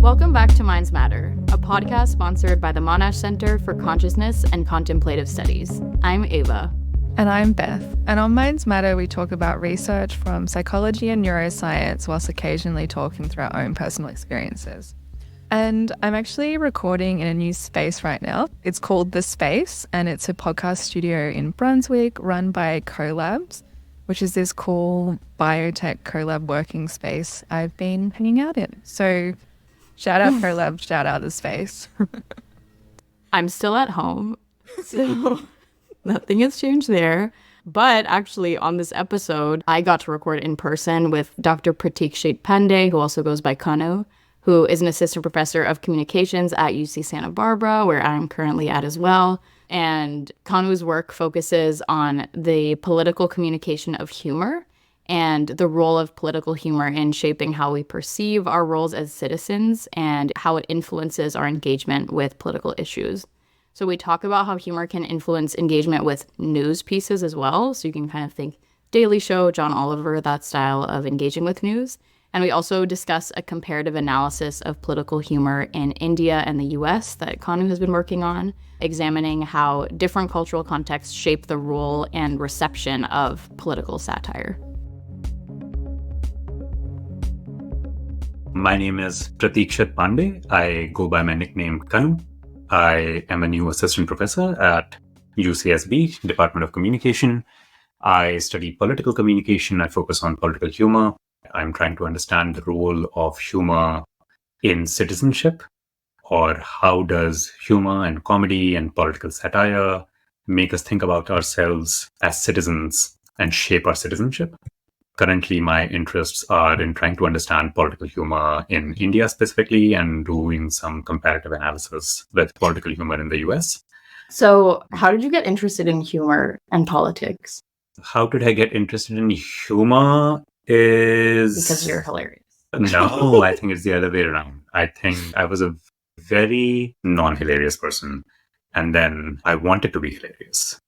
Welcome back to Minds Matter, a podcast sponsored by the Monash Center for Consciousness and Contemplative Studies. I'm Ava. And I'm Beth. And on Minds Matter, we talk about research from psychology and neuroscience whilst occasionally talking through our own personal experiences. And I'm actually recording in a new space right now. It's called The Space, and it's a podcast studio in Brunswick run by CoLabs, which is this cool biotech collab working space I've been hanging out in. So shout out CoLabs, shout out The Space. I'm still at home, so nothing has changed there. But actually, on this episode, I got to record in person with Dr. Prateekshit Pandey, who also goes by Kanu, who is an assistant professor of communications at UC Santa Barbara, where I'm currently at as well. And Kanu's work focuses on the political communication of humor and the role of political humor in shaping how we perceive our roles as citizens and how it influences our engagement with political issues. So we talk about how humor can influence engagement with news pieces as well. So you can kind of think Daily Show, John Oliver, that style of engaging with news. And we also discuss a comparative analysis of political humor in India and the US that Kanu has been working on, examining how different cultural contexts shape the role and reception of political satire. My name is Prateekshit Pandey. I go by my nickname Kanu. I am a new assistant professor at UCSB, Department of Communication. I study political communication. I focus on political humor. I'm trying to understand the role of humor in citizenship, or how does humor and comedy and political satire make us think about ourselves as citizens and shape our citizenship. Currently, my interests are in trying to understand political humor in India specifically and doing some comparative analysis with political humor in the US. So how did you get interested in humor and politics? How did I get interested in humor is... Because you're hilarious. No, I think it's the other way around. I think I was a very non-hilarious person. And then I wanted to be hilarious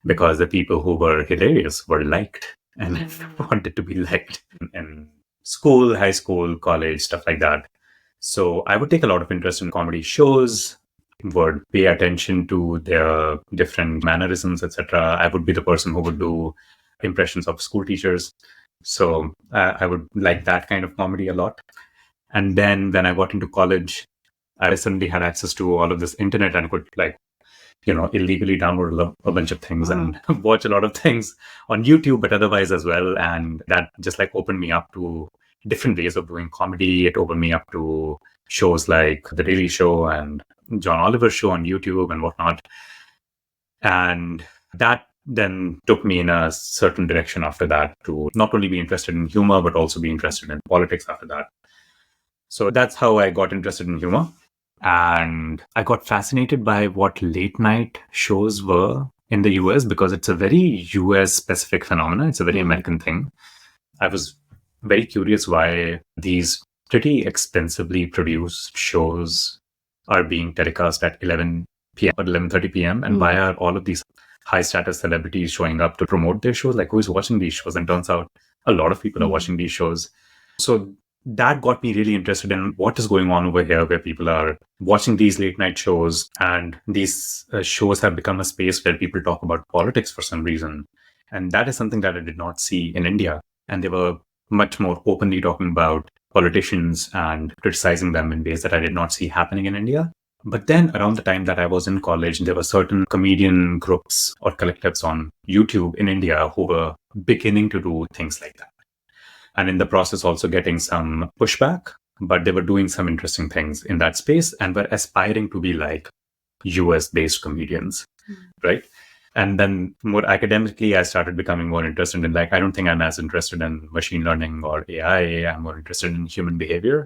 because the people who were hilarious were liked. And I wanted to be liked in school, high school, college, stuff like that. So I would take a lot of interest in comedy shows, would pay attention to their different mannerisms, etc. I would be the person who would do impressions of school teachers. So I would like that kind of comedy a lot. And then when I got into college, I suddenly had access to all of this internet and could illegally download a bunch of things and watch a lot of things on YouTube, but otherwise as well. And that just opened me up to different ways of doing comedy. It opened me up to shows like The Daily Show and John Oliver's show on YouTube and whatnot. And that then took me in a certain direction after that to not only be interested in humor, but also be interested in politics after that. So that's how I got interested in humor. And I got fascinated by what late night shows were in the US because it's a very US specific phenomenon. It's a very American thing. I was very curious why these pretty expensively produced shows are being telecast at 11 p.m. or 11:30 p.m. And why are all of these high status celebrities showing up to promote their shows? Who is watching these shows? And turns out a lot of people are watching these shows. So that got me really interested in what is going on over here, where people are watching these late night shows. And these shows have become a space where people talk about politics for some reason. And that is something that I did not see in India. And they were much more openly talking about politicians and criticizing them in ways that I did not see happening in India. But then around the time that I was in college, there were certain comedian groups or collectives on YouTube in India who were beginning to do things like that. And in the process, also getting some pushback, but they were doing some interesting things in that space and were aspiring to be like US-based comedians, right? And then more academically, I started becoming more interested in I don't think I'm as interested in machine learning or AI. I'm more interested in human behavior.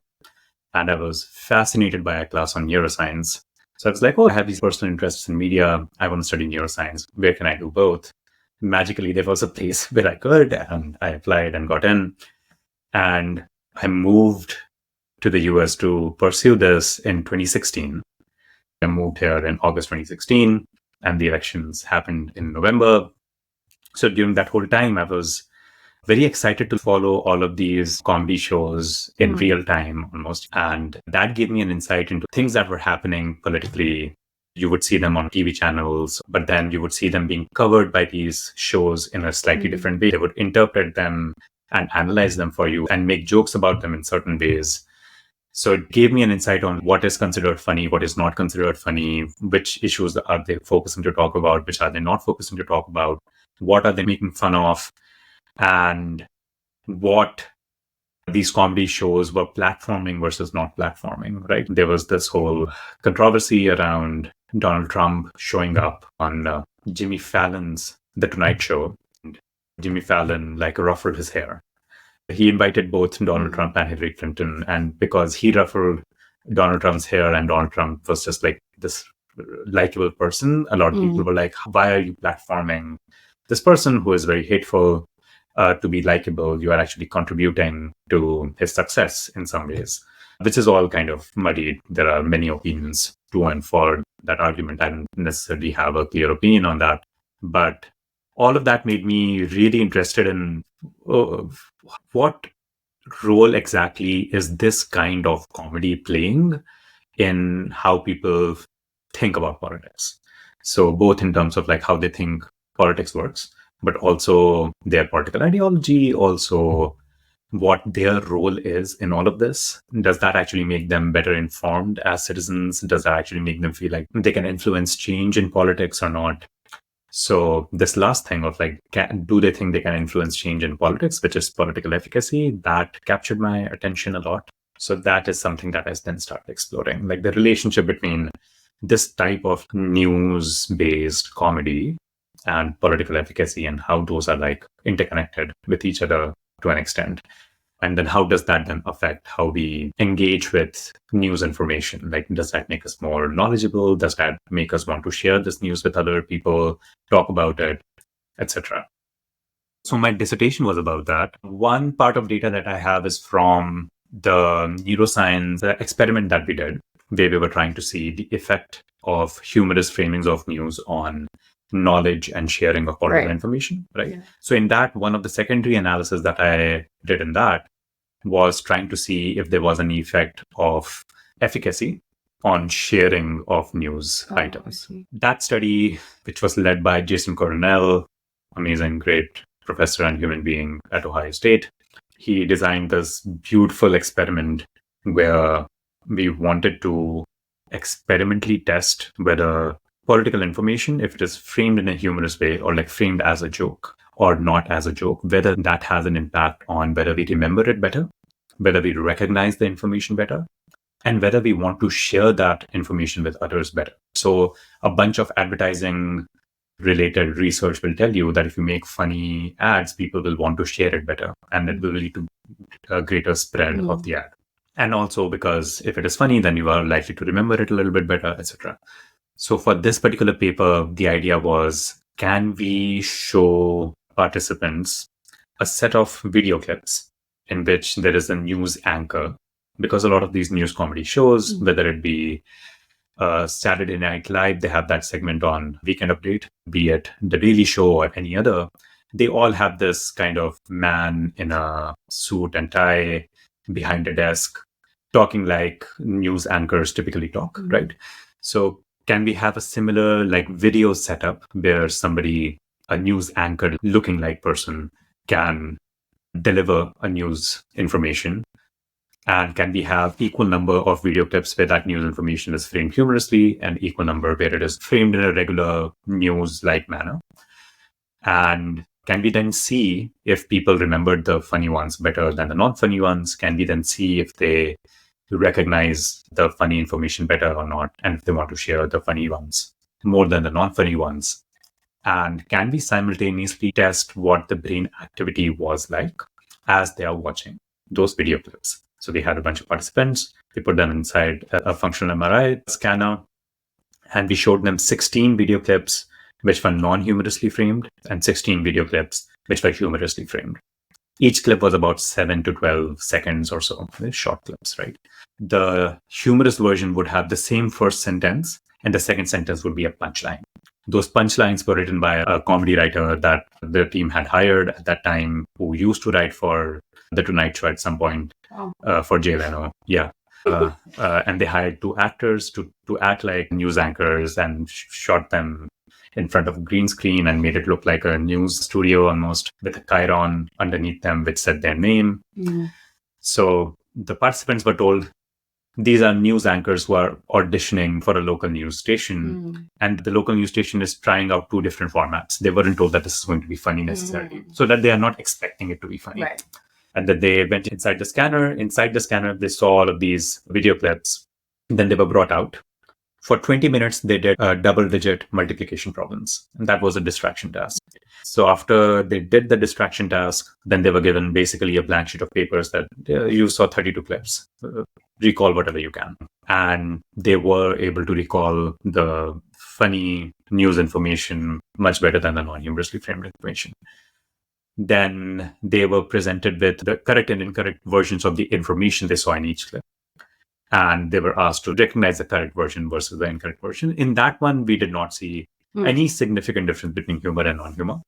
And I was fascinated by a class on neuroscience. So I was I have these personal interests in media. I want to study neuroscience. Where can I do both? Magically, there was a place where I could, and I applied and got in. And I moved to the US to pursue this in 2016. I moved here in August 2016, and the elections happened in November. So during that whole time, I was very excited to follow all of these comedy shows in real time almost. And that gave me an insight into things that were happening politically. You would see them on TV channels, but then you would see them being covered by these shows in a slightly different way. They would interpret them and analyze them for you and make jokes about them in certain ways. So it gave me an insight on what is considered funny, what is not considered funny, which issues are they focusing to talk about, which are they not focusing to talk about, what are they making fun of, and what these comedy shows were platforming versus not platforming, right? There was this whole controversy around Donald Trump showing up on Jimmy Fallon's The Tonight Show. And Jimmy Fallon ruffled his hair. He invited both Donald Trump and Hillary Clinton, and because he ruffled Donald Trump's hair and Donald Trump was just like this likable person, a lot of people were like, why are you platforming this person who is very hateful to be likable? You are actually contributing to his success in some ways, which is all kind of muddied. There are many opinions to and for that argument. I don't necessarily have a clear opinion on that, but all of that made me really interested in what role exactly is this kind of comedy playing in how people think about politics. So both in terms of how they think politics works, but also their political ideology, also what their role is in all of this. Does that actually make them better informed as citizens? Does that actually make them feel like they can influence change in politics or not? So this last thing of do they think they can influence change in politics, which is political efficacy, that captured my attention a lot. So that is something that I then started exploring, the relationship between this type of news-based comedy and political efficacy and how those are interconnected with each other to an extent. And then how does that then affect how we engage with news information? Does that make us more knowledgeable? Does that make us want to share this news with other people, talk about it, etc.? So my dissertation was about that. One part of data that I have is from the neuroscience experiment that we did, where we were trying to see the effect of humorous framings of news on knowledge and sharing of political information, right? Yeah. So in that, one of the secondary analysis that I did in that was trying to see if there was an effect of efficacy on sharing of news items. That study, which was led by Jason Coronel, amazing, great professor and human being at Ohio State, he designed this beautiful experiment where we wanted to experimentally test whether political information, if it is framed in a humorous way or framed as a joke or not as a joke, whether that has an impact on whether we remember it better, whether we recognize the information better, and whether we want to share that information with others better. So a bunch of advertising related research will tell you that if you make funny ads, people will want to share it better, and it will lead to a greater spread of the ad. And also because if it is funny, then you are likely to remember it a little bit better, etc. So for this particular paper, the idea was, can we show participants a set of video clips in which there is a news anchor? Because a lot of these news comedy shows, whether it be Saturday Night Live, they have that segment on Weekend Update, be it The Daily Show or any other, they all have this kind of man in a suit and tie behind a desk talking like news anchors typically talk, right? So can we have a similar video setup where somebody, a news anchor looking like person, can deliver a news information? And can we have equal number of video clips where that news information is framed humorously and equal number where it is framed in a regular news-like manner? And can we then see if people remembered the funny ones better than the non-funny ones? Can we then see if they recognize the funny information better or not, and if they want to share the funny ones more than the non-funny ones? And can we simultaneously test what the brain activity was like as they are watching those video clips? So we had a bunch of participants, we put them inside a functional MRI scanner, and we showed them 16 video clips which were non-humorously framed and 16 video clips which were humorously framed. Each clip was about 7 to 12 seconds or so, short clips, right? The humorous version would have the same first sentence, and the second sentence would be a punchline. Those punchlines were written by a comedy writer that the team had hired at that time, who used to write for The Tonight Show at some point for Jay Leno. Yeah. And they hired two actors to act like news anchors and shot them in front of a green screen and made it look like a news studio almost, with a chyron underneath them which said their name. So the participants were told, these are news anchors who are auditioning for a local news station, and the local news station is trying out two different formats. They weren't told that this is going to be funny necessarily, so that they are not expecting it to be funny. Right. And that they went inside the scanner. Inside the scanner, they saw all of these video clips. Then they were brought out. For 20 minutes, they did double-digit multiplication problems. And that was a distraction task. So after they did the distraction task, then they were given basically a blank sheet of papers that you saw 32 clips. Recall whatever you can. And they were able to recall the funny news information much better than the non-humorously framed information. Then they were presented with the correct and incorrect versions of the information they saw in each clip. And they were asked to recognize the correct version versus the incorrect version. In that one, we did not see any significant difference between humor and non-humor.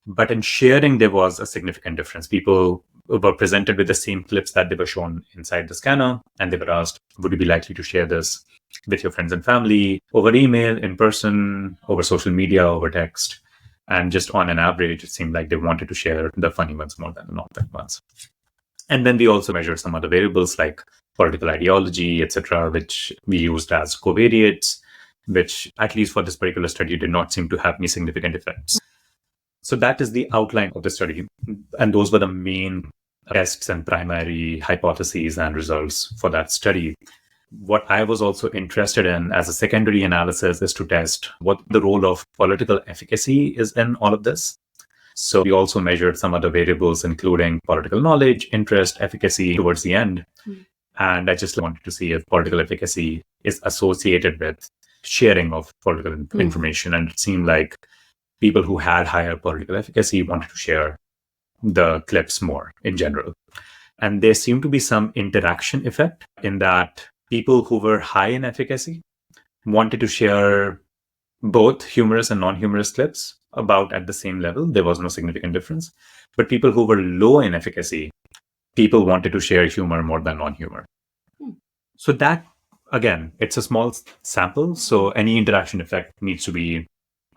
But in sharing, there was a significant difference. People were presented with the same clips that they were shown inside the scanner, and they were asked, would you be likely to share this with your friends and family, over email, in person, over social media, over text? And just on an average, it seemed like they wanted to share the funny ones more than the not-funny ones. And then we also measured some other variables like political ideology, etc., which we used as covariates, which, at least for this particular study, did not seem to have any significant effects. So that is the outline of the study. And those were the main tests and primary hypotheses and results for that study. What I was also interested in as a secondary analysis is to test what the role of political efficacy is in all of this. So we also measured some other variables, including political knowledge, interest, efficacy towards the end. And I just wanted to see if political efficacy is associated with sharing of political information. And it seemed like people who had higher political efficacy wanted to share the clips more in general. And there seemed to be some interaction effect in that people who were high in efficacy wanted to share both humorous and non-humorous clips about at the same level. There was no significant difference. But people who were low in efficacy, people wanted to share humor more than non-humor. So that, again, it's a small sample. So any interaction effect needs to be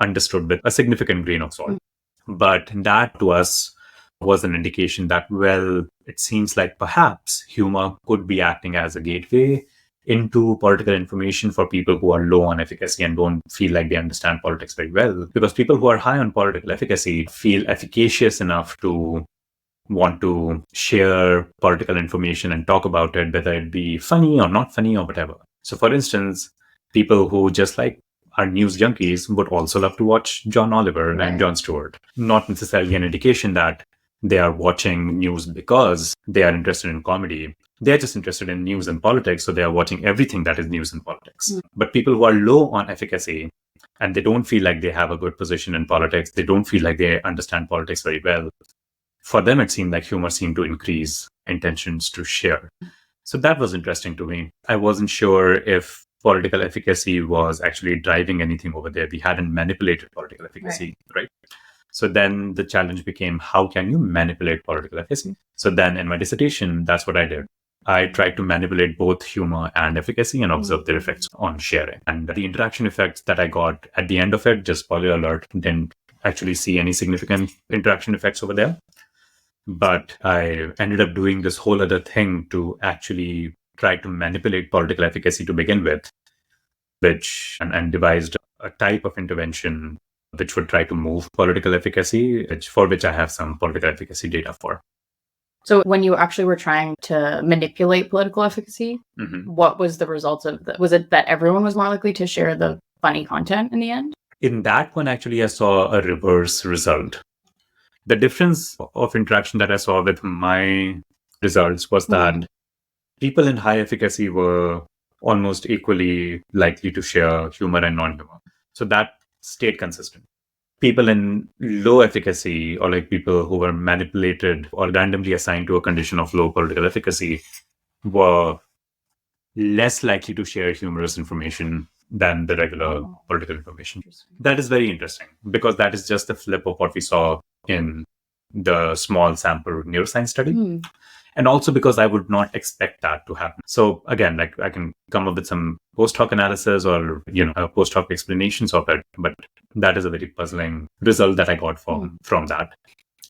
understood with a significant grain of salt. But that to us was an indication that, well, it seems like perhaps humor could be acting as a gateway into political information for people who are low on efficacy and don't feel like they understand politics very well. Because people who are high on political efficacy feel efficacious enough to want to share political information and talk about it, whether it be funny or not funny or whatever. So for instance, people who just like are news junkies would also love to watch John Oliver and Jon Stewart. Not necessarily an indication that they are watching news because they are interested in comedy. They're just interested in news and politics, so they are watching everything that is news and politics. But people who are low on efficacy and they don't feel like they have a good position in politics, they don't feel like they understand politics very well, for them it seemed like humor seemed to increase intentions to share. So that was interesting to me. I wasn't sure if political efficacy was actually driving anything over there. We hadn't manipulated political efficacy, right? So then the challenge became, how can you manipulate political efficacy? So then in my dissertation, that's what I did. I tried to manipulate both humor and efficacy and observe their effects on sharing. And the interaction effects that I got at the end of it, just spoiler alert, didn't actually see any significant interaction effects over there. But I ended up doing this whole other thing to actually try to manipulate political efficacy to begin with, which and devised a type of intervention which would try to move political efficacy, for which I have some political efficacy data for. So when you actually were trying to manipulate political efficacy, what was the result of that? Was it that everyone was more likely to share the funny content in the end? In that one, actually, I saw a reverse result. The difference of interaction that I saw with my results was that people in high efficacy were almost equally likely to share humor and non-humor. So that stayed consistent. People in low efficacy, or like people who were manipulated or randomly assigned to a condition of low political efficacy, were less likely to share humorous information than the regular political information. That is very interesting because that is just a flip of what we saw in the small sample neuroscience study. And also because I would not expect that to happen. So again, like I can come up with some post hoc analysis or, post hoc explanations of it, but that is a very puzzling result that I got from that.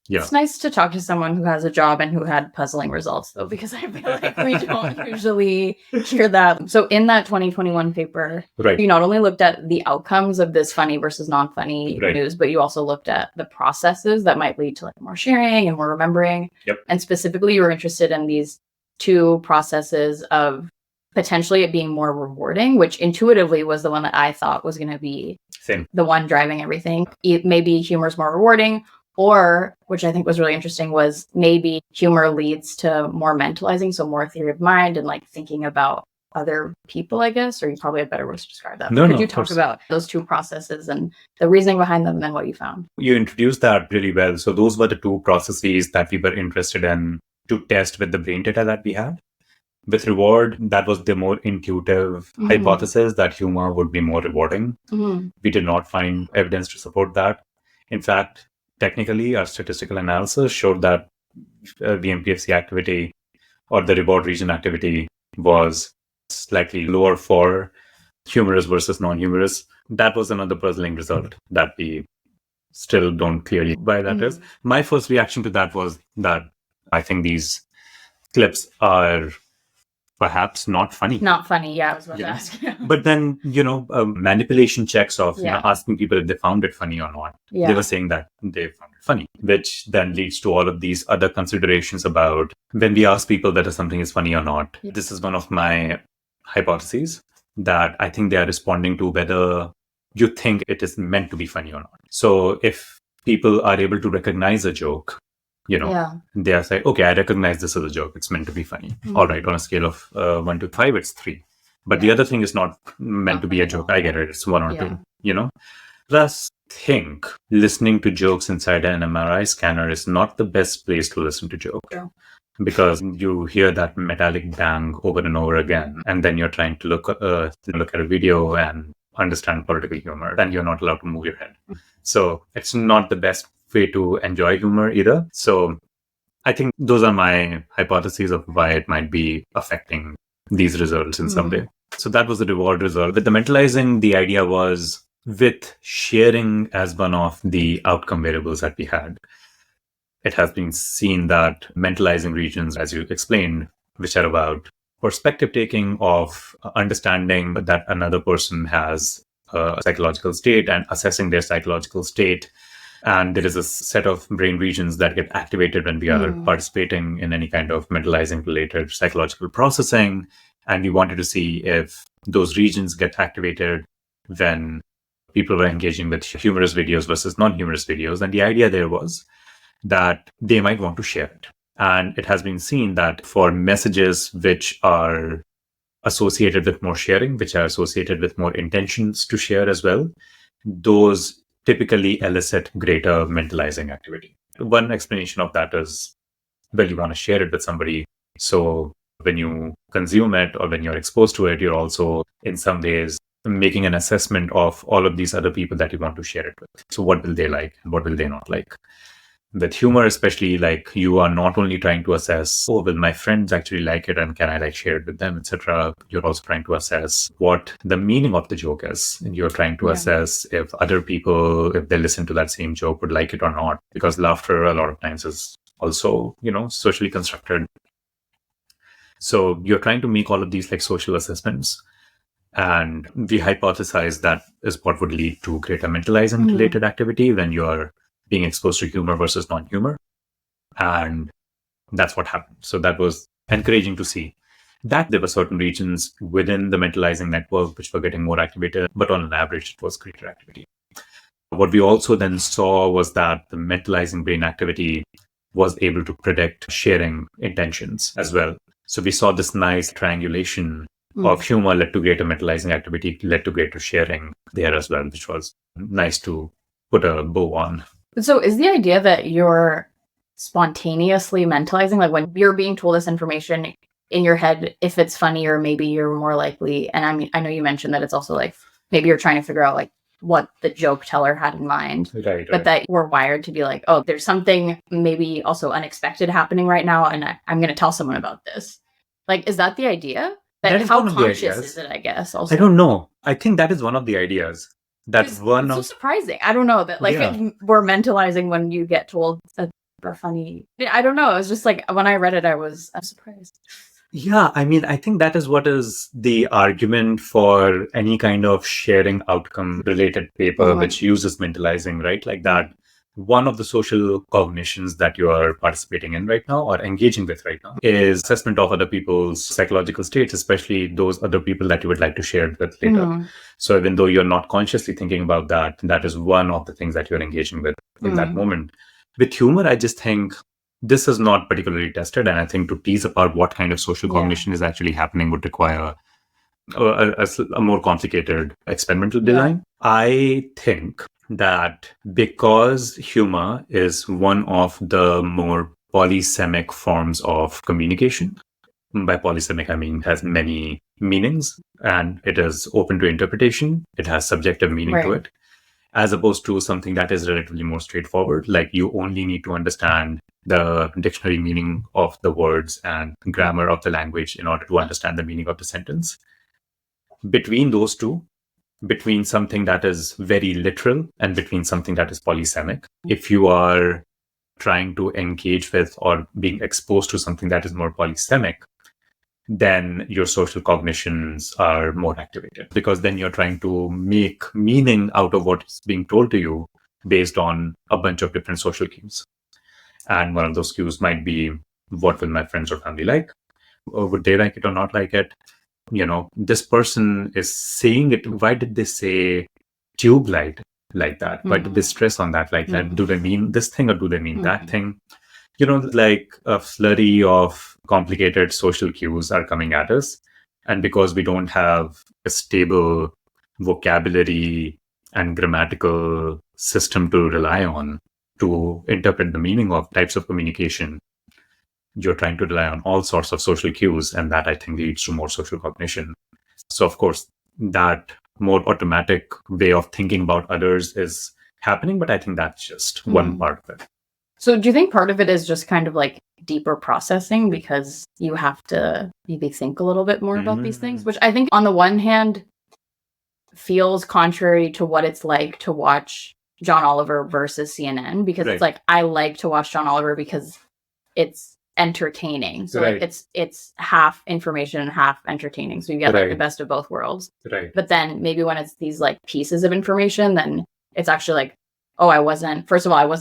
Yeah. It's nice to talk to someone who has a job and who had puzzling results, though, because I feel like we don't usually hear that. So in that 2021 paper, right, you not only looked at the outcomes of this funny versus non-funny news, but you also looked at the processes that might lead to like more sharing and more remembering. Yep. And specifically, you were interested in these two processes of potentially it being more rewarding, which intuitively was the one that I thought was going to be the one driving everything. Maybe humor is more rewarding. Or, which I think was really interesting, was maybe humor leads to more mentalizing, so more theory of mind and like thinking about other people, I guess, or you probably had better words to describe that. Could you talk about those two processes and the reasoning behind them and what you found? You introduced that really well. So those were the two processes that we were interested in to test with the brain data that we had. With reward, that was the more intuitive hypothesis that humor would be more rewarding. We did not find evidence to support that. In fact, technically, our statistical analysis showed that the MPFC activity or the reward region activity was slightly lower for humorous versus non-humorous. That was another puzzling result that we still don't clearly why that is. My first reaction to that was that I think these clips are perhaps not funny. Not funny, yeah, I was about to ask. But then, manipulation checks of asking people if they found it funny or not. They were saying that they found it funny, which then leads to all of these other considerations about when we ask people whether something is funny or not. This is one of my hypotheses that I think they are responding to whether you think it is meant to be funny or not. So if people are able to recognize a joke, they are saying, okay, I recognize this as a joke. It's meant to be funny. All right, on a scale of 1 to 5, it's 3. But the other thing is not meant to be a joke. I get it. It's 1 or 2, Plus, think listening to jokes inside an MRI scanner is not the best place to listen to jokes. Because you hear that metallic bang over and over again. And then you're trying to look at a video and understand political humor. And you're not allowed to move your head. So it's not the best way to enjoy humor either. So I think those are my hypotheses of why it might be affecting these results in some way. So that was the reward result. With the mentalizing, the idea was with sharing as one of the outcome variables that we had. It has been seen that mentalizing regions, as you explained, which are about perspective taking of understanding that another person has a psychological state and assessing their psychological state. And there is a set of brain regions that get activated when we are participating in any kind of mentalizing related psychological processing. And we wanted to see if those regions get activated when people were engaging with humorous videos versus non-humorous videos. And the idea there was that they might want to share it. And it has been seen that for messages which are associated with more sharing, which are associated with more intentions to share as well, those typically elicit greater mentalizing activity. One explanation of that is, well, you want to share it with somebody. So when you consume it or when you're exposed to it, you're also in some ways making an assessment of all of these other people that you want to share it with. So what will they like? What will they not like? With humor, especially, like you are not only trying to assess, oh, will my friends actually like it and can I share it with them, etc. You're also trying to assess what the meaning of the joke is. And you're trying to assess if other people, if they listen to that same joke, would like it or not. Because laughter a lot of times is also, socially constructed. So you're trying to make all of these social assessments. And we hypothesize that is what would lead to greater mentalizing related activity when you're being exposed to humor versus non-humor. And that's what happened. So that was encouraging to see that there were certain regions within the mentalizing network which were getting more activated, but on an average, it was greater activity. What we also then saw was that the mentalizing brain activity was able to predict sharing intentions as well. So we saw this nice triangulation of humor led to greater mentalizing activity, led to greater sharing there as well, which was nice to put a bow on. So is the idea that you're spontaneously mentalizing, like when you're being told this information in your head, if it's funny or maybe you're more likely, and I know you mentioned that it's also maybe you're trying to figure out like what the joke teller had in mind, but that we're wired to be like, oh, there's something maybe also unexpected happening right now, and I'm going to tell someone about this. Like, is that the idea? That is how one of the conscious ideas. is it, I guess, also? I don't know. I think that is one of the ideas. That's one it's of so surprising. I don't know that like we're mentalizing when you get told that they're funny. I don't know. It was just like when I read it, I'm surprised. Yeah, I mean, I think that is what is the argument for any kind of sharing outcome related paper which uses mentalizing, right? Like that. One of the social cognitions that you are participating in right now or engaging with right now is assessment of other people's psychological states, especially those other people that you would like to share it with later. So even though you're not consciously thinking about that, that is one of the things that you're engaging with in that moment. With humor, I just think this is not particularly tested. And I think to tease apart what kind of social cognition is actually happening would require a more complicated experimental design. I think that because humor is one of the more polysemic forms of communication, by polysemic, I mean has many meanings and it is open to interpretation. It has subjective meaning to it, as opposed to something that is relatively more straightforward. Like you only need to understand the dictionary meaning of the words and grammar of the language in order to understand the meaning of the sentence. Between those two, between something that is very literal and between something that is polysemic, if you are trying to engage with or being exposed to something that is more polysemic, then your social cognitions are more activated, because then you're trying to make meaning out of what's being told to you based on a bunch of different social cues. And one of those cues might be, what will my friends or family like? Or would they like it or not like it? This person is saying it. Why did they say tube light like that? Why did they stress on that like that? Do they mean this thing or do they mean that thing? Like a flurry of complicated social cues are coming at us. And because we don't have a stable vocabulary and grammatical system to rely on to interpret the meaning of types of communication, you're trying to rely on all sorts of social cues. And that, I think, leads to more social cognition. So, of course, that more automatic way of thinking about others is happening. But I think that's just one part of it. So do you think part of it is just kind of like deeper processing because you have to maybe think a little bit more about these things, which I think on the one hand feels contrary to what it's like to watch John Oliver versus CNN, because it's like, I like to watch John Oliver because it's entertaining. So like it's half information and half entertaining. So you get like the best of both worlds. But then maybe when it's these like pieces of information, then it's actually like, oh, I wasn't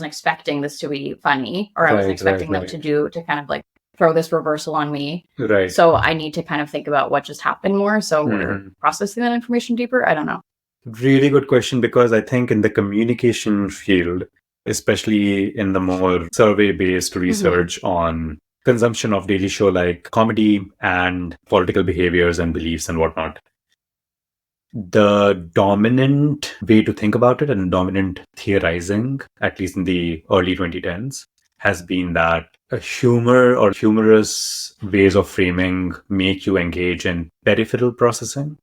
expecting this to be funny, or I wasn't expecting them to kind of like throw this reversal on me. So I need to kind of think about what just happened more. So we're processing that information deeper. I don't know. Really good question, because I think in the communication field, especially in the more survey-based research on consumption of daily show like comedy and political behaviors and beliefs and whatnot, the dominant way to think about it and dominant theorizing, at least in the early 2010s, has been that a humor or humorous ways of framing make you engage in peripheral processing,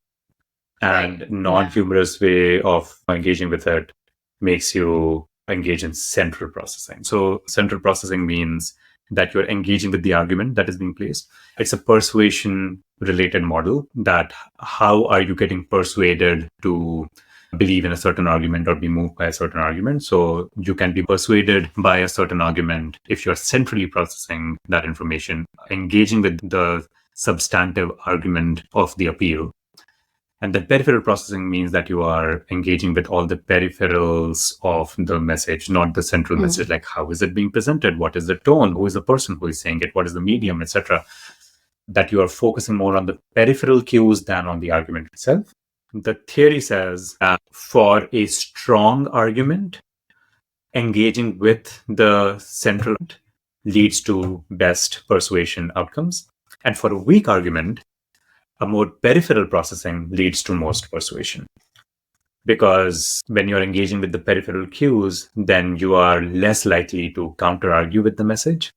and non-humorous way of engaging with it makes you engage in central processing. So central processing means that you're engaging with the argument that is being placed. It's a persuasion related model, that how are you getting persuaded to believe in a certain argument or be moved by a certain argument. So you can be persuaded by a certain argument if you're centrally processing that information, engaging with the substantive argument of the appeal. And that peripheral processing means that you are engaging with all the peripherals of the message, not the central message, like how is it being presented? What is the tone? Who is the person who is saying it? What is the medium, etc.? That you are focusing more on the peripheral cues than on the argument itself. The theory says that for a strong argument, engaging with the central leads to best persuasion outcomes. And for a weak argument, a more peripheral processing leads to most persuasion. Because when you're engaging with the peripheral cues, then you are less likely to counter-argue with the message.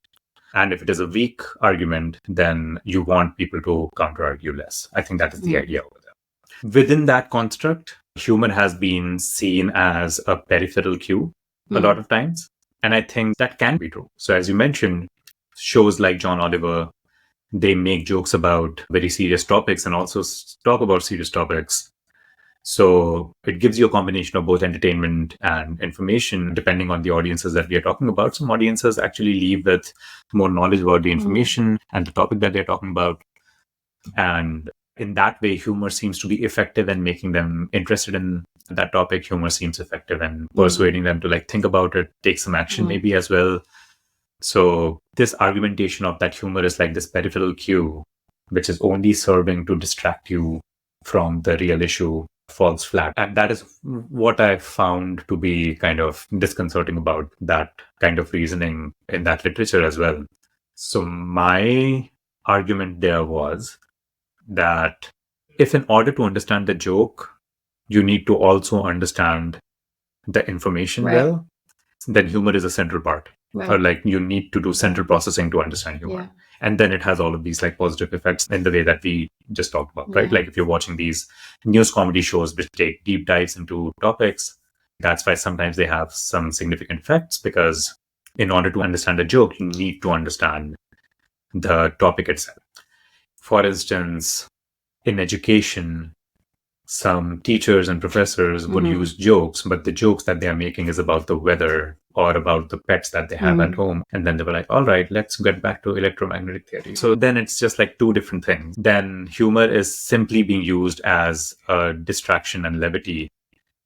And if it is a weak argument, then you want people to counter-argue less. I think that is the idea over there. Within that construct, humor has been seen as a peripheral cue a lot of times. And I think that can be true. So as you mentioned, shows like John Oliver, they make jokes about very serious topics and also talk about serious topics. So it gives you a combination of both entertainment and information, depending on the audiences that we are talking about. Some audiences actually leave with more knowledge about the information and the topic that they're talking about. And in that way, humor seems to be effective in making them interested in that topic. Humor seems effective in persuading them to like think about it, take some action maybe as well. So this argumentation of that humor is like this peripheral cue, which is only serving to distract you from the real issue, falls flat. And that is what I found to be kind of disconcerting about that kind of reasoning in that literature as well. So my argument there was that if in order to understand the joke, you need to also understand the information well, then humor is a central part. Or like you need to do central processing to understand humor. Yeah. And then it has all of these like positive effects in the way that we just talked about, right? Like if you're watching these news comedy shows which take deep dives into topics, that's why sometimes they have some significant effects, because in order to understand a joke, you need to understand the topic itself. For instance, in education, some teachers and professors would use jokes, but the jokes that they are making is about the weather or about the pets that they have at home. And then they were like, all right, let's get back to electromagnetic theory. So then it's just like two different things. Then humor is simply being used as a distraction and levity.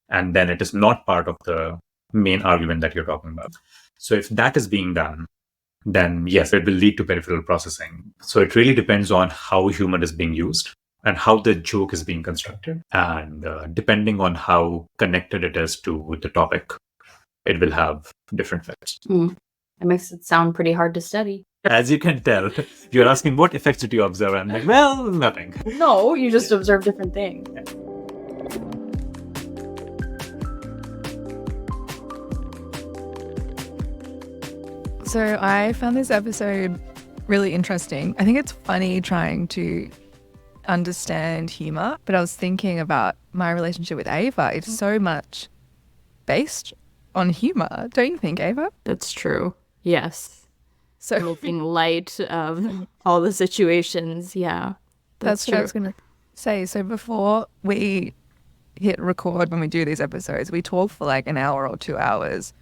And then it is not part of the main argument that you're talking about. So if that is being done, then yes, it will lead to peripheral processing. So it really depends on how humor is being used and how the joke is being constructed. And depending on how connected it is to the topic, it will have different effects. That makes it sound pretty hard to study. As you can tell, you're asking what effects did you observe? And I'm like, well, nothing. No, you just observe different things. So I found this episode really interesting. I think it's funny trying to understand humor, but I was thinking about my relationship with Ava. It's so much based on humor, don't you think, Ava? That's true. Yes. So being light of all the situations. Yeah, that's true. What I was going to say. So before we hit record, when we do these episodes, we talk for like an hour or 2 hours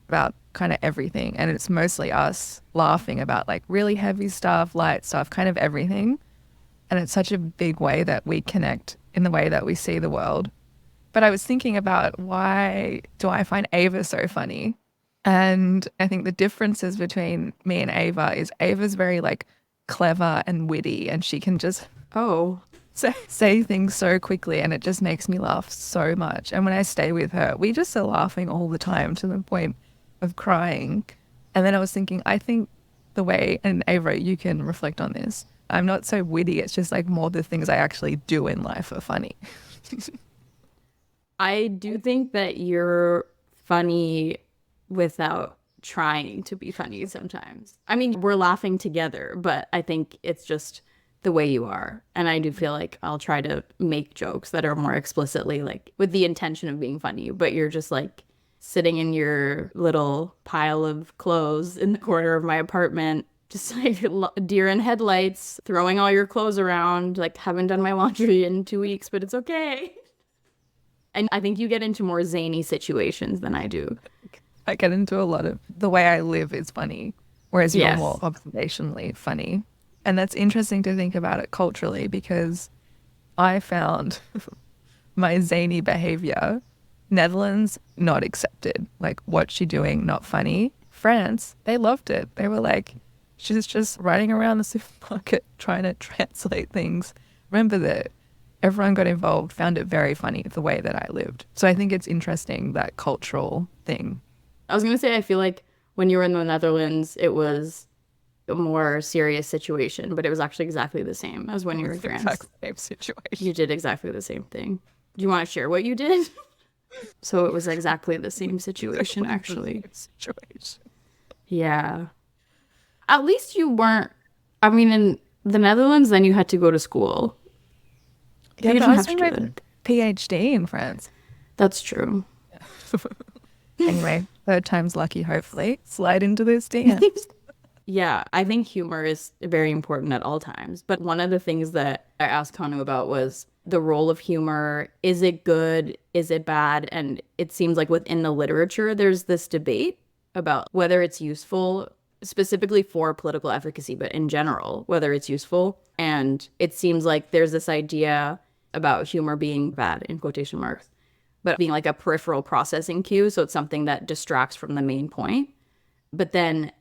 about kind of everything. And it's mostly us laughing about like really heavy stuff, light stuff, kind of everything. And it's such a big way that we connect in the way that we see the world. But I was thinking about, why do I find Ava so funny? And I think the differences between me and Ava is Ava's very like clever and witty, and she can just say things so quickly, and it just makes me laugh so much. And when I stay with her, we just are laughing all the time to the point of crying. And then I was thinking, I think the way, and Ava, you can reflect on this, I'm not so witty. It's just like more the things I actually do in life are funny. I do think that you're funny without trying to be funny sometimes. I mean, we're laughing together, but I think it's just the way you are. And I do feel like I'll try to make jokes that are more explicitly like with the intention of being funny, but you're just like sitting in your little pile of clothes in the corner of my apartment, just like deer in headlights, throwing all your clothes around, like haven't done my laundry in 2 weeks, but it's okay. And I think you get into more zany situations than I do. I get into a lot of the way I live is funny, whereas you're more observationally funny. And that's interesting to think about it culturally, because I found my zany behavior, Netherlands, not accepted. Like, what's she doing? Not funny. France, they loved it. They were like, she's just running around the supermarket trying to translate things. Remember that everyone got involved, found it very funny the way that I lived. So I think it's interesting, that cultural thing. I was going to say, I feel like when you were in the Netherlands, it was a more serious situation, but it was actually exactly the same as when you were in France. Exactly the same situation. You did exactly the same thing. Do you want to share what you did? So it was exactly the same situation, actually. Yeah. At least you weren't, in the Netherlands, then you had to go to school. Yeah, you didn't have to. PhD in France. That's true. Anyway, third time's lucky, hopefully. Slide into those DMs. Yeah, I think humor is very important at all times. But one of the things that I asked Kanu about was the role of humor. Is it good? Is it bad? And it seems like within the literature, there's this debate about whether it's useful, specifically for political efficacy, but in general, whether it's useful. And it seems like there's this idea about humor being bad, in quotation marks, but being like a peripheral processing cue. So it's something that distracts from the main point. But then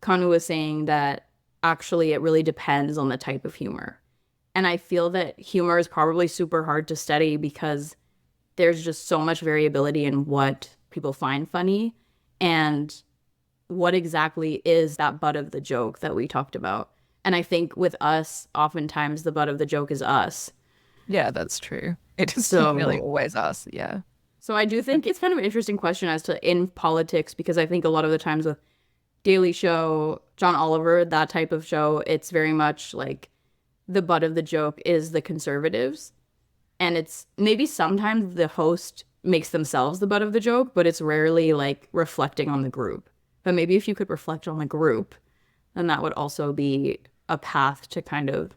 Kanu was saying that actually it really depends on the type of humor. And I feel that humor is probably super hard to study because there's just so much variability in what people find funny and what exactly is that butt of the joke that we talked about. And I think with us, oftentimes the butt of the joke is us. Yeah, that's true. It is So- really always us, yeah. So I do think it's kind of an interesting question as to in politics, because I think a lot of the times with Daily Show, John Oliver, that type of show, it's very much like the butt of the joke is the conservatives. And it's maybe sometimes the host makes themselves the butt of the joke, but it's rarely like reflecting on the group. But maybe if you could reflect on the group, then that would also be a path to kind of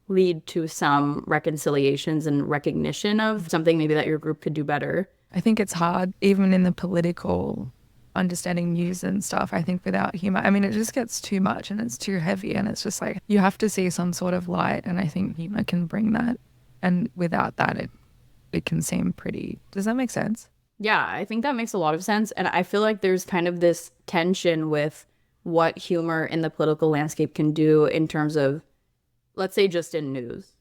lead to some reconciliations and recognition of something maybe that your group could do better. I think it's hard, even in the political understanding news and stuff, I think without humor, I mean, it just gets too much and it's too heavy and it's just like, you have to see some sort of light, and I think humor can bring that. And without that, it can seem pretty, does that make sense? Yeah, I think that makes a lot of sense. And I feel like there's kind of this tension with what humor in the political landscape can do in terms of, let's say, just in news,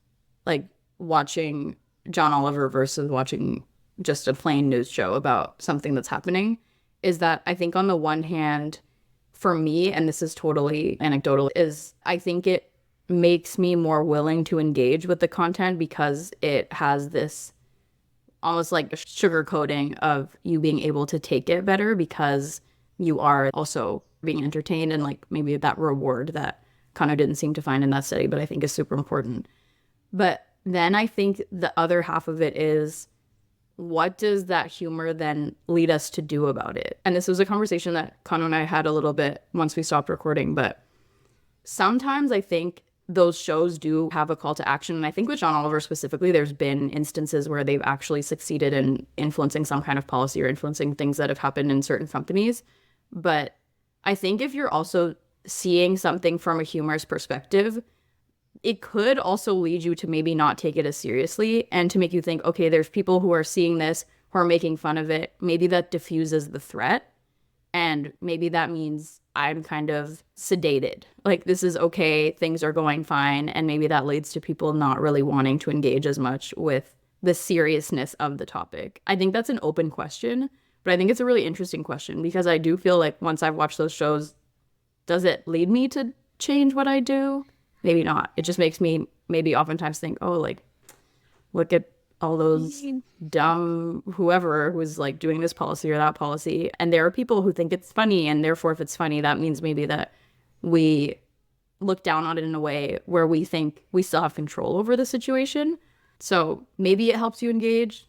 like watching John Oliver versus watching just a plain news show about something that's happening, is that I think on the one hand, for me, and this is totally anecdotal, is I think it makes me more willing to engage with the content because it has this almost like a sugarcoating of you being able to take it better because you are also being entertained, and like maybe that reward that Kanu didn't seem to find in that study, but I think is super important. But then I think the other half of it is, what does that humor then lead us to do about it? And this was a conversation that Kanu and I had a little bit once we stopped recording, but sometimes I think those shows do have a call to action. And I think with John Oliver specifically, there's been instances where they've actually succeeded in influencing some kind of policy or influencing things that have happened in certain companies. But I think if you're also seeing something from a humorous perspective, it could also lead you to maybe not take it as seriously and to make you think, okay, there's people who are seeing this, who are making fun of it. Maybe that diffuses the threat. And maybe that means I'm kind of sedated. Like, this is okay, things are going fine. And maybe that leads to people not really wanting to engage as much with the seriousness of the topic. I think that's an open question, but I think it's a really interesting question because I do feel like once I've watched those shows, does it lead me to change what I do? Maybe not. It just makes me maybe oftentimes think, oh, like, look at all those dumb whoever who's like doing this policy or that policy. And there are people who think it's funny, and therefore if it's funny, that means maybe that we look down on it in a way where we think we still have control over the situation. So maybe it helps you engage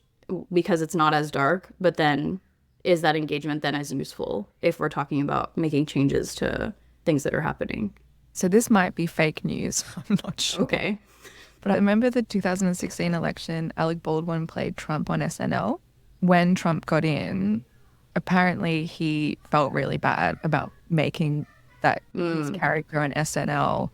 because it's not as dark, but then is that engagement then as useful if we're talking about making changes to things that are happening? So this might be fake news. I'm not sure. Okay. But I remember the 2016 election, Alec Baldwin played Trump on SNL. When Trump got in, apparently he felt really bad about making that his character on SNL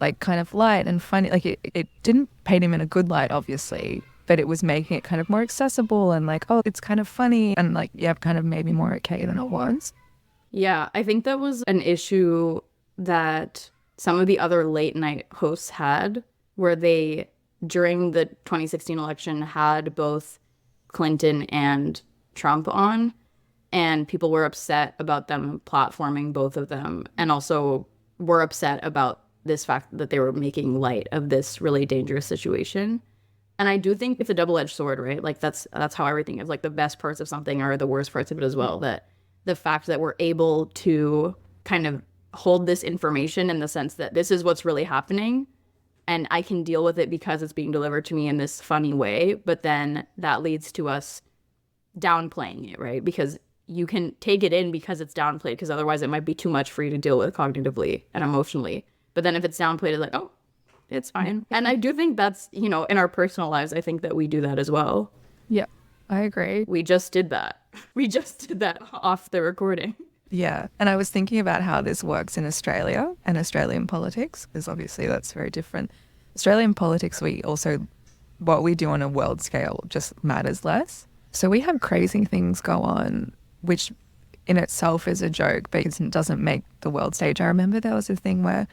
like kind of light and funny. Like it didn't paint him in a good light, obviously, but it was making it kind of more accessible and like, oh, it's kind of funny and like, yeah, kind of maybe more okay than it was. Yeah, I think that was an issue that some of the other late night hosts had, where they, during the 2016 election, had both Clinton and Trump on, and people were upset about them platforming both of them, and also were upset about this fact that they were making light of this really dangerous situation. And I do think it's a double-edged sword, right? Like that's how everything is. Like the best parts of something are the worst parts of it as well. That the fact that we're able to kind of hold this information in the sense that this is what's really happening, and I can deal with it because it's being delivered to me in this funny way, but then that leads to us downplaying it, right? Because you can take it in because it's downplayed, because otherwise it might be too much for you to deal with cognitively and emotionally. But then if it's downplayed, it's like, oh, it's fine. And I do think that's, in our personal lives, I think that we do that as well. Yeah, I agree. We just did that. We just did that off the recording. Yeah. And I was thinking about how this works in Australia and Australian politics, because obviously that's very different. Australian politics, what we do on a world scale just matters less. So we have crazy things go on, which in itself is a joke because it doesn't make the world stage. I remember there was a thing where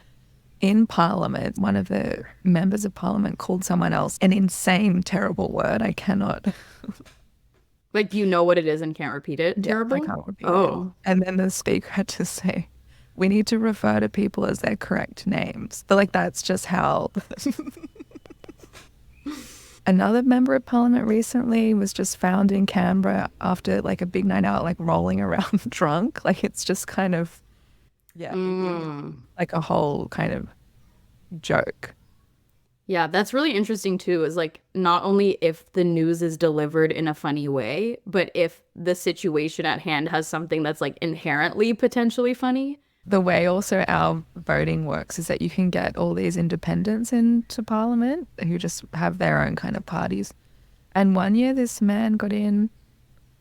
in Parliament, one of the members of Parliament called someone else an insane, terrible word. I cannot... Like, you know what it is and can't repeat it? Terrible? I can't repeat it. And then the speaker had to say, we need to refer to people as their correct names. But, like, that's just how... Another member of Parliament recently was just found in Canberra after, like, a big night out, like, rolling around drunk. Like, it's just kind of, like a whole kind of joke. Yeah, that's really interesting too, is like not only if the news is delivered in a funny way, but if the situation at hand has something that's like inherently potentially funny. The way also our voting works is that you can get all these independents into Parliament who just have their own kind of parties. And one year this man got in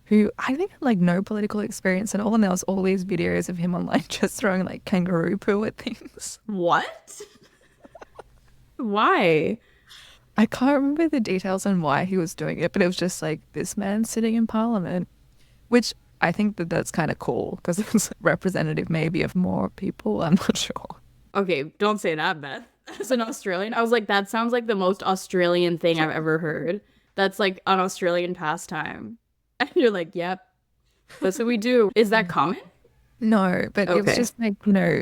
who I think had like no political experience at all, and there was all these videos of him online just throwing like kangaroo poo at things. What? Why? I can't remember the details on why he was doing it, but it was just like this man sitting in Parliament, which I think that's kind of cool because it's representative maybe of more people. I'm not sure. Okay, don't say that, Beth. As an Australian, I was like, that sounds like the most Australian thing I've ever heard. That's like an Australian pastime. And you're like, yep, that's what we do. Is that common? No, but it was just like,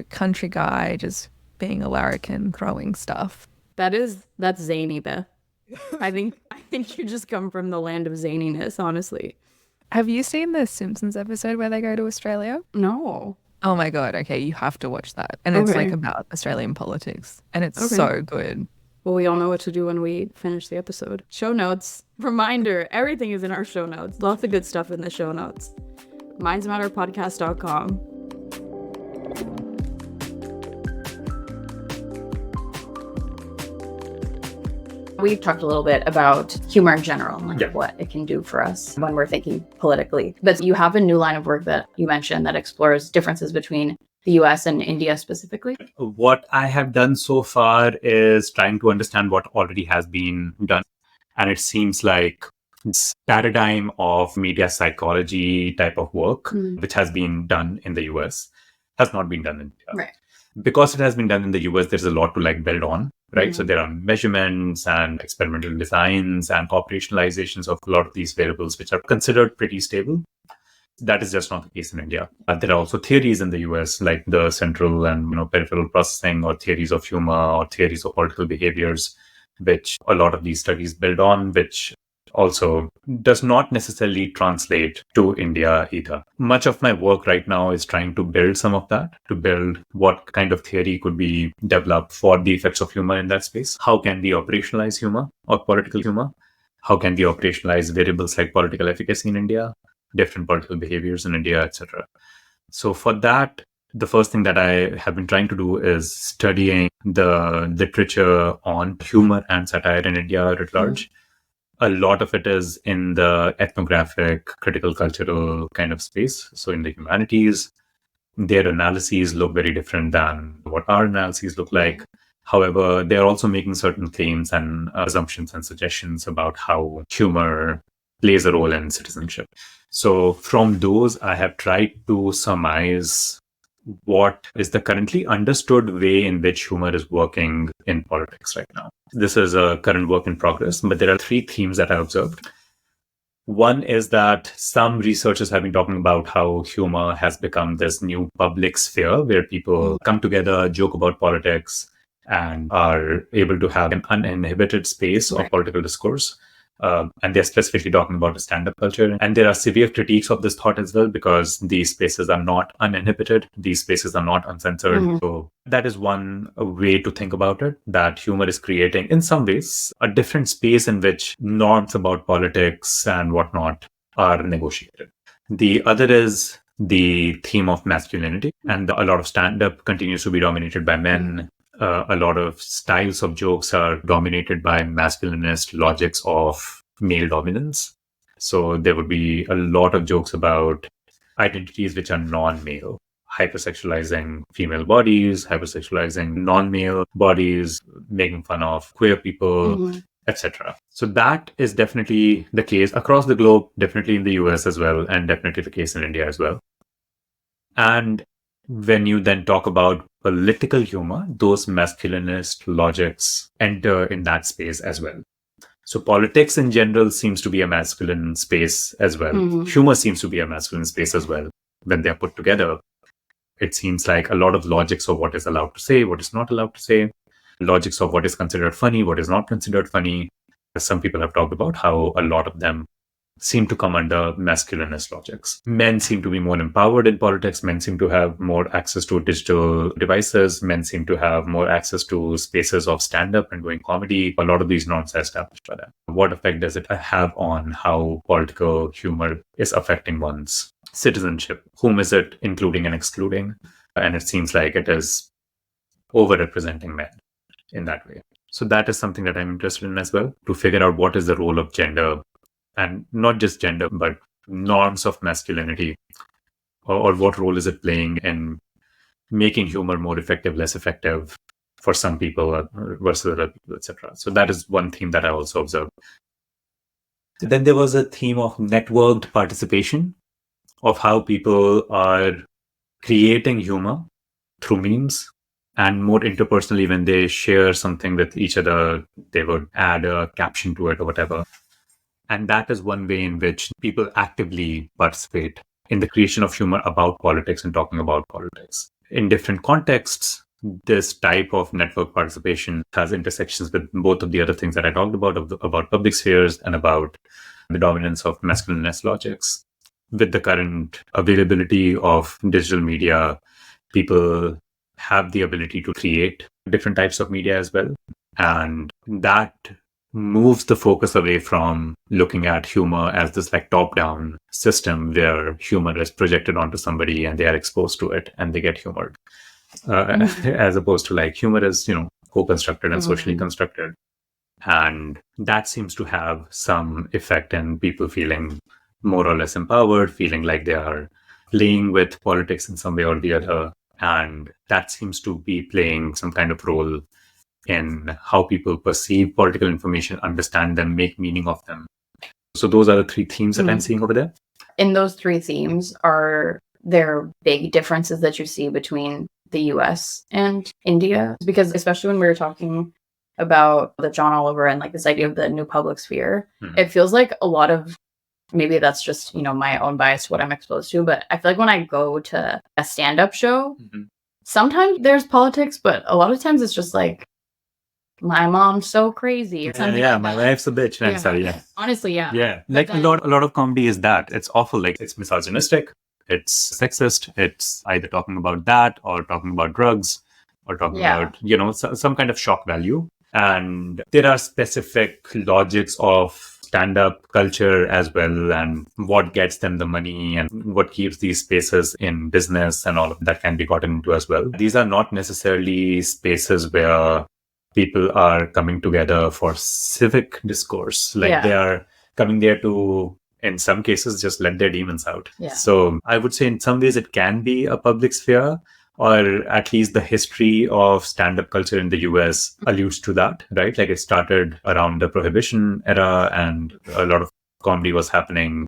country guy just being a larrikin throwing stuff. That's zany, Beth. I think you just come from the land of zaniness, honestly. Have you seen the Simpsons episode where they go to Australia? No. Oh my God. Okay, you have to watch that. And it's like about Australian politics. And it's so good. Well, we all know what to do when we finish the episode. Show notes. Reminder, everything is in our show notes. Lots of good stuff in the show notes. mindsmatterpodcast.com. We've talked a little bit about humor in general, like what it can do for us when we're thinking politically. But you have a new line of work that you mentioned that explores differences between the US and India specifically. What I have done so far is trying to understand what already has been done. And it seems like this paradigm of media psychology type of work, which has been done in the US, has not been done in India. Right. Because it has been done in the US, there's a lot to like build on, right? So there are measurements and experimental designs and operationalizations of a lot of these variables, which are considered pretty stable. That is just not the case in India. There are also theories in the US, like the central and peripheral processing, or theories of humor, or theories of political behaviors, which a lot of these studies build on, which also does not necessarily translate to India either. Much of my work right now is trying to build some of that, to build what kind of theory could be developed for the effects of humor in that space. How can we operationalize humor or political humor? How can we operationalize variables like political efficacy in India, different political behaviors in India, etc. So for that, the first thing that I have been trying to do is studying the literature on humor and satire in India at large. A lot of it is in the ethnographic, critical cultural kind of space. So in the humanities, their analyses look very different than what our analyses look like. However, they're also making certain claims and assumptions and suggestions about how humor plays a role in citizenship. So from those, I have tried to surmise what is the currently understood way in which humor is working in politics right now. This is a current work in progress, but there are three themes that I observed. One is that some researchers have been talking about how humor has become this new public sphere where people come together, joke about politics, and are able to have an uninhibited space of political discourse. And they're specifically talking about the stand-up culture. And there are severe critiques of this thought as well, because these spaces are not uninhibited. These spaces are not uncensored. So that is one way to think about it, that humor is creating, in some ways, a different space in which norms about politics and whatnot are negotiated. The other is the theme of masculinity. And a lot of stand-up continues to be dominated by men. A lot of styles of jokes are dominated by masculinist logics of male dominance. So there would be a lot of jokes about identities which are non-male, hypersexualizing female bodies, hypersexualizing non-male bodies, making fun of queer people, etc. So that is definitely the case across the globe, definitely in the US as well, and definitely the case in India as well. And when you then talk about political humor, those masculinist logics enter in that space as well. So politics in general seems to be a masculine space as well. Humor seems to be a masculine space as well. When they're put together, it seems like a lot of logics of what is allowed to say, what is not allowed to say, logics of what is considered funny, what is not considered funny. Some people have talked about how a lot of them seem to come under masculinist logics. Men seem to be more empowered in politics. Men seem to have more access to digital devices. Men seem to have more access to spaces of stand-up and doing comedy. A lot of these norms are established by that. What effect does it have on how political humor is affecting one's citizenship? Whom is it including and excluding? And it seems like it is overrepresenting men in that way. So that is something that I'm interested in as well, to figure out what is the role of gender, and not just gender, but norms of masculinity, or what role is it playing in making humor more effective, less effective for some people versus other people, etc. So that is one theme that I also observed. Then there was a theme of networked participation, of how people are creating humor through memes. And more interpersonally, when they share something with each other, they would add a caption to it or whatever. And that is one way in which people actively participate in the creation of humor about politics and talking about politics. In different contexts, this type of network participation has intersections with both of the other things that I talked about public spheres and about the dominance of masculinist logics. With the current availability of digital media, people have the ability to create different types of media as well. And that moves the focus away from looking at humor as this like top-down system where humor is projected onto somebody and they are exposed to it and they get humored, as opposed to like humor is, co-constructed and socially constructed. And that seems to have some effect in people feeling more or less empowered, feeling like they are playing with politics in some way or the other. And that seems to be playing some kind of role in how people perceive political information, understand them, make meaning of them. So those are the three themes that I'm seeing over there. In those three themes, are there big differences that you see between the US and India? Because especially when we were talking about the John Oliver and like this idea of the new public sphere, it feels like a lot of, maybe that's just, my own bias, what I'm exposed to, but I feel like when I go to a stand-up show, sometimes there's politics, but a lot of times it's just like, my mom's so crazy or something. Yeah, my wife's a bitch. Yeah. Sorry, yeah. Honestly, yeah. Yeah, like a lot of comedy is that. It's awful. Like it's misogynistic, it's sexist, it's either talking about that or talking about drugs or talking about, some kind of shock value. And there are specific logics of stand-up culture as well, and what gets them the money and what keeps these spaces in business and all of that can be gotten into as well. These are not necessarily spaces where people are coming together for civic discourse. Like they are coming there to, in some cases, just let their demons out. Yeah. So I would say in some ways it can be a public sphere, or at least the history of stand-up culture in the US alludes to that, right? Like it started around the Prohibition era and a lot of comedy was happening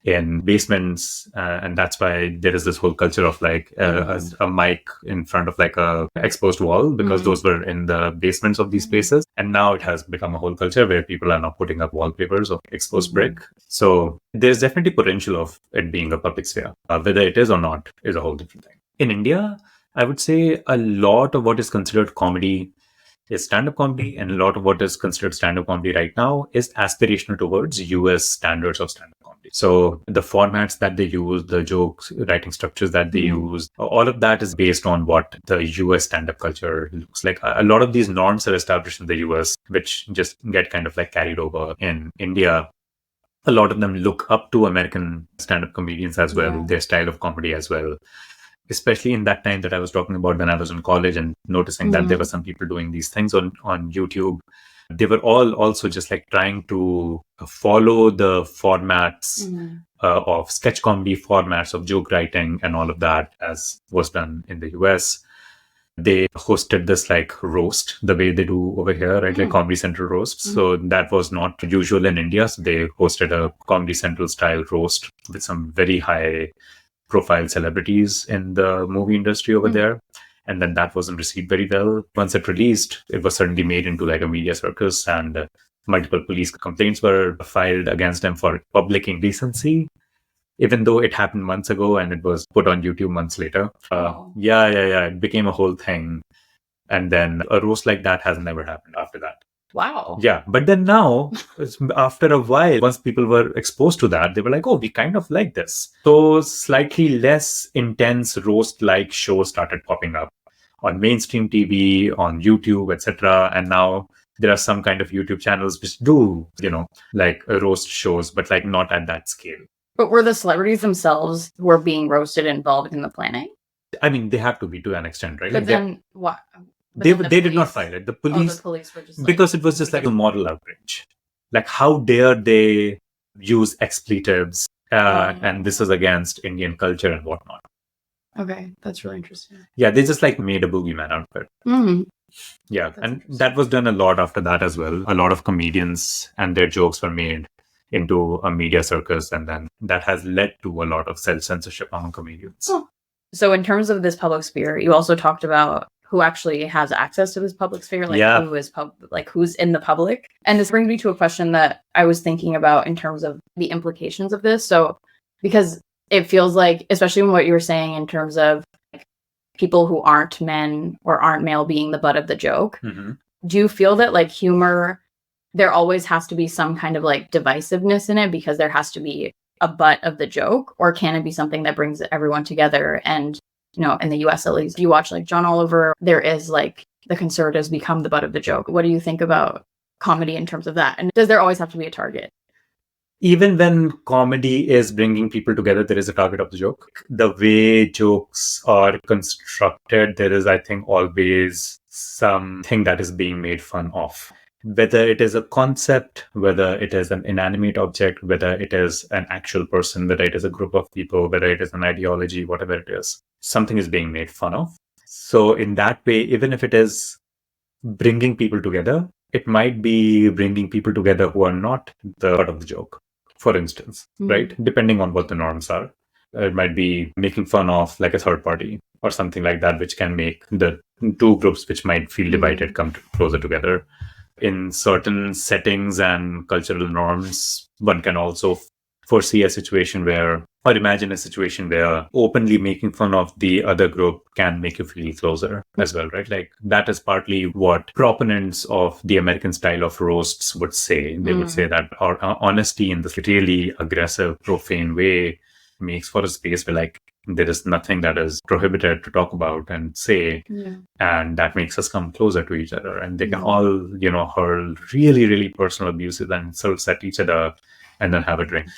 in basements, and that's why there is this whole culture of like a mic in front of like a exposed wall, because those were in the basements of these places. And now it has become a whole culture where people are now putting up wallpapers of exposed brick. So there's definitely potential of it being a public sphere. Whether it is or not is a whole different thing. In India, I would say a lot of what is considered comedy is stand-up comedy, and a lot of what is considered stand-up comedy right now is aspirational towards US standards of stand-up comedy. So the formats that they use, the jokes, writing structures that they use, all of that is based on what the US stand-up culture looks like. A lot of these norms are established in the US, which just get kind of like carried over in India. A lot of them look up to American stand-up comedians as well, their style of comedy as well. Especially in that time that I was talking about when I was in college and noticing that there were some people doing these things on YouTube. They were all also just like trying to follow the formats of sketch comedy formats of joke writing and all of that as was done in the US. They hosted this like roast the way they do over here, right? Like Comedy Central roasts. So that was not usual in India. So they hosted a Comedy Central style roast with some very high profile celebrities in the movie industry over there. And then that wasn't received very well. Once it released, it was suddenly made into like a media circus, and multiple police complaints were filed against them for public indecency, even though it happened months ago and it was put on YouTube months later. Yeah. It became a whole thing. And then a roast like that has never happened after that. Wow. Yeah. But then now, after a while, once people were exposed to that, they were like, oh, we kind of like this. So slightly less intense roast-like shows started popping up on mainstream TV, on YouTube, etc. And now there are some kind of YouTube channels which do, like roast shows, but like not at that scale. But were the celebrities themselves who were being roasted involved in the planning? I mean, they have to be to an extent, right? But then what? They did not file it. The police were just like, because it was just like a moral outrage. Like, how dare they use expletives? And this is against Indian culture and whatnot. Okay, that's really interesting. Yeah, they just like made a boogeyman out of it. Yeah, and that was done a lot after that as well. A lot of comedians and their jokes were made into a media circus, and then that has led to a lot of self-censorship among comedians. So in terms of this public sphere, you also talked about who actually has access to this public sphere, who is who's in the public. And this brings me to a question that I was thinking about in terms of the implications of this. So because it feels like, especially in what you were saying in terms of like, people who aren't men or aren't male being the butt of the joke, do you feel that like humor, there always has to be some kind of like divisiveness in it because there has to be a butt of the joke, or can it be something that brings everyone together? And, in the US, at least, if you watch like John Oliver, there is like the conservatives become the butt of the joke. What do you think about comedy in terms of that? And does there always have to be a target? Even when comedy is bringing people together, there is a target of the joke. The way jokes are constructed, there is, I think, always something that is being made fun of. Whether it is a concept, whether it is an inanimate object, whether it is an actual person, whether it is a group of people, whether it is an ideology, whatever it is, something is being made fun of. So in that way, even if it is bringing people together, it might be bringing people together who are not the butt of the joke, for instance, right? Depending on what the norms are. It might be making fun of like a third party or something like that, which can make the two groups which might feel divided come closer together. In certain settings and cultural norms, one can also foresee a situation where, or imagine a situation where openly making fun of the other group can make you feel closer as well, right? Like that is partly what proponents of the American style of roasts would say. They would say that our honesty in this really aggressive, profane way makes for a space where like there is nothing that is prohibited to talk about and say, and that makes us come closer to each other. And they can all, hurl really, really personal abuses and insults at each other and then have a drink.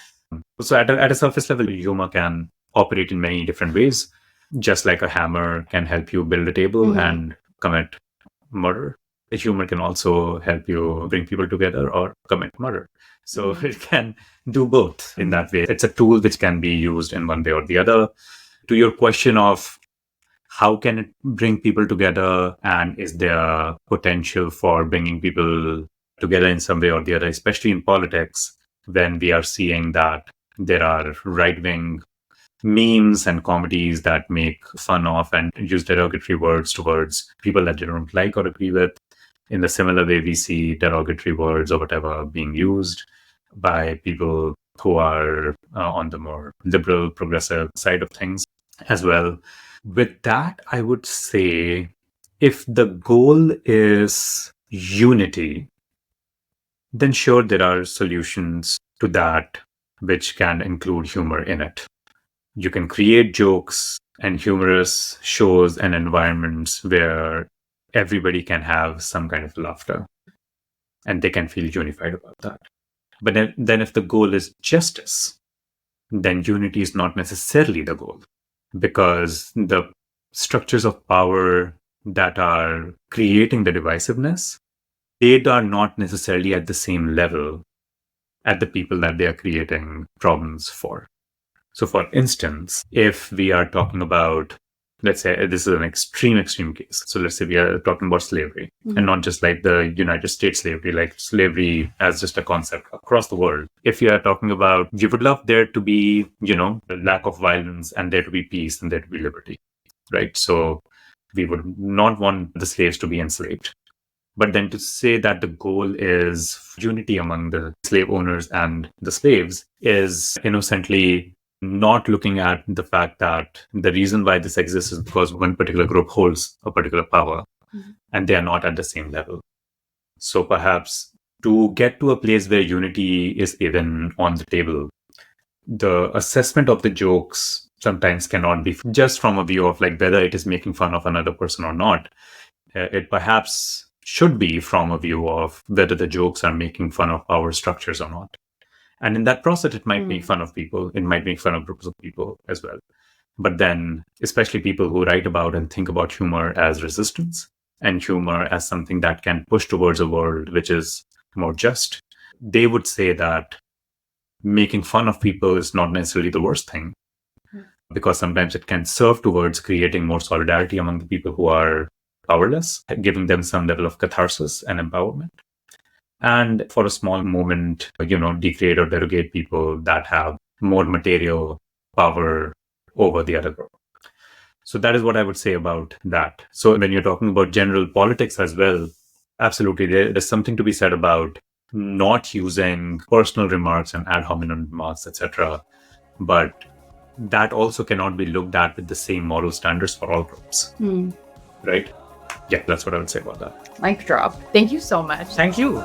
So at a surface level, humor can operate in many different ways. Just like a hammer can help you build a table and commit murder, the humor can also help you bring people together or commit murder. So it can do both in that way. It's a tool which can be used in one way or the other. To your question of how can it bring people together, and is there potential for bringing people together in some way or the other, especially in politics, when we are seeing that there are right-wing memes and comedies that make fun of and use derogatory words towards people that they don't like or agree with. In the similar way, we see derogatory words or whatever being used by people who are on the more liberal, progressive side of things as well. With that, I would say if the goal is unity, then sure, there are solutions to that which can include humor in it. You can create jokes and humorous shows and environments where everybody can have some kind of laughter and they can feel unified about that. But then if the goal is justice, then unity is not necessarily the goal, because the structures of power that are creating the divisiveness, they are not necessarily at the same level at the people that they are creating problems for. So for instance, if we are talking about, let's say this is an extreme case. So let's say we are talking about slavery, and not just like the United States slavery, like slavery as just a concept across the world. If you are talking about, you would love there to be, a lack of violence and there to be peace and there to be liberty, right? So we would not want the slaves to be enslaved. But then to say that the goal is unity among the slave owners and the slaves is innocently not looking at the fact that the reason why this exists is because one particular group holds a particular power and they are not at the same level. So perhaps to get to a place where unity is even on the table, the assessment of the jokes sometimes cannot be just from a view of like whether it is making fun of another person or not. It perhaps should be from a view of whether the jokes are making fun of power structures or not. And in that process, it might make fun of people. It might make fun of groups of people as well. But then, especially people who write about and think about humor as resistance and humor as something that can push towards a world which is more just, they would say that making fun of people is not necessarily the worst thing, because sometimes it can serve towards creating more solidarity among the people who are powerless, giving them some level of catharsis and empowerment. And for a small moment, degrade or derogate people that have more material power over the other group. So that is what I would say about that. So when you're talking about general politics as well, absolutely, there's something to be said about not using personal remarks and ad hominem remarks, etc. But that also cannot be looked at with the same moral standards for all groups. Right? Yeah, that's what I would say about that. Mic drop. Thank you so much. Thank you.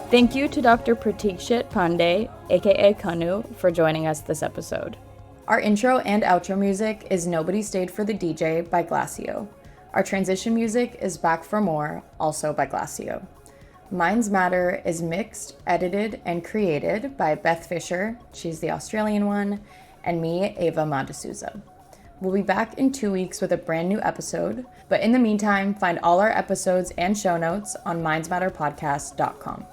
Thank you to Dr. Prateekshit Pandey, aka Kanu, for joining us this episode. Our intro and outro music is Nobody Stayed for the DJ by Glacio. Our transition music is Back for More, also by Glacio. Minds Matter is mixed, edited, and created by Beth Fisher, she's the Australian one, and me, Ava Madasuza. We'll be back in 2 weeks with a brand new episode, but in the meantime, find all our episodes and show notes on mindsmatterpodcast.com.